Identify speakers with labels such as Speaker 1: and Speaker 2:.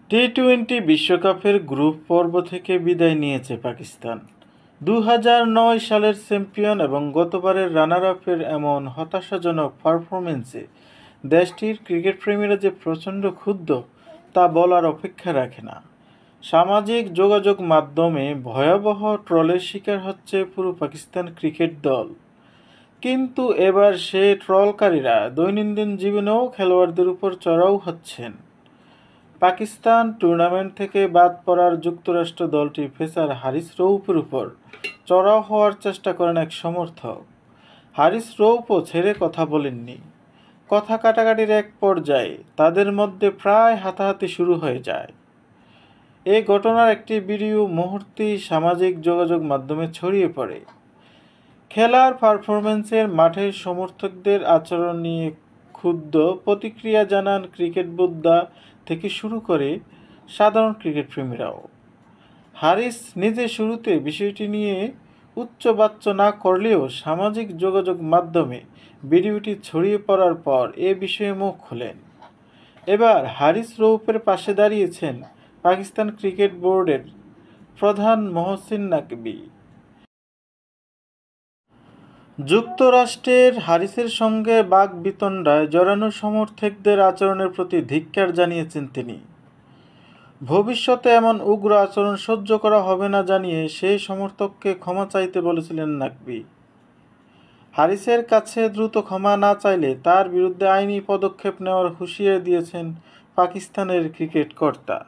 Speaker 1: T twenty বিশ্বকাপের group পর্ব থেকে বিদায় নিয়েছে পাকিস্তান। 2009 সালের চ্যাম্পিয়ন এবং গতবারের রানার-আপের এমন হতাশাজনক পারফরম্যান্সে দেশটির ক্রিকেটপ্রেমীরা যে প্রচণ্ড ক্ষুব্ধ তা বলার অপেক্ষা রাখে না। সামাজিক যোগাযোগ মাধ্যমে ভয়াবহ ট্রলের শিকার হচ্ছে পুরো পাকিস্তান ক্রিকেট দল। কিন্তু এবার সে ট্রলকারীরা দৈনন্দিন জীবনেও খেলোয়াড়দের উপর চড়াও হচ্ছেন। পাকিস্তান টুর্নামেন্ট থেকে বাদ পড়ার যুক্তরাষ্ট্র দলটির পেসার হারিস রৌফের উপর চড়াও হওয়ার চেষ্টা করেন এক সমর্থক। হারিস রৌফও ছেড়ে কথা বলেননি। কথা কাটাকাটির এক পর্যায়ে তাদের মধ্যে প্রায় হাতাহাতি শুরু হয়ে যায়। এই ঘটনার একটি ভিডিও মুহূর্তেই সামাজিক যোগাযোগ মাধ্যমে ছড়িয়ে পড়ে। খেলার পারফরম্যান্সের মাঠের সমর্থকদের আচরণ নিয়ে ক্ষুব্ধ প্রতিক্রিয়া জানান ক্রিকেট বোদ্ধা থেকে শুরু করে সাধারণ ক্রিকেটপ্রেমীরাও। হারিস নিজে শুরুতে বিষয়টি নিয়ে উচ্চবাচ্য না করলেও সামাজিক যোগাযোগ মাধ্যমে ভিডিওটি ছড়িয়ে পড়ার পর এ বিষয়ে মুখ খোলেন। এবার হারিস রৌফের পাশে দাঁড়িয়েছেন পাকিস্তান ক্রিকেট বোর্ডের প্রধান মহসিন নাকভি। যুক্তরাষ্ট্রের হারিসের সঙ্গে বাকবিতণ্ডায় জড়ানো সমর্থকদের আচরণের প্রতি ধিক্কার জানিয়েছেন তিনি। ভবিষ্যতে এমন উগ্র আচরণ সহ্য করা হবে না জানিয়ে সেই সমর্থককে ক্ষমা চাইতে বলেছিলেন নাকভি। হারিসের কাছে দ্রুত ক্ষমা না চাইলে তার বিরুদ্ধে আইনি পদক্ষেপ নেওয়ার হুঁশিয়ারি দিয়েছেন পাকিস্তানের ক্রিকেট কর্তা।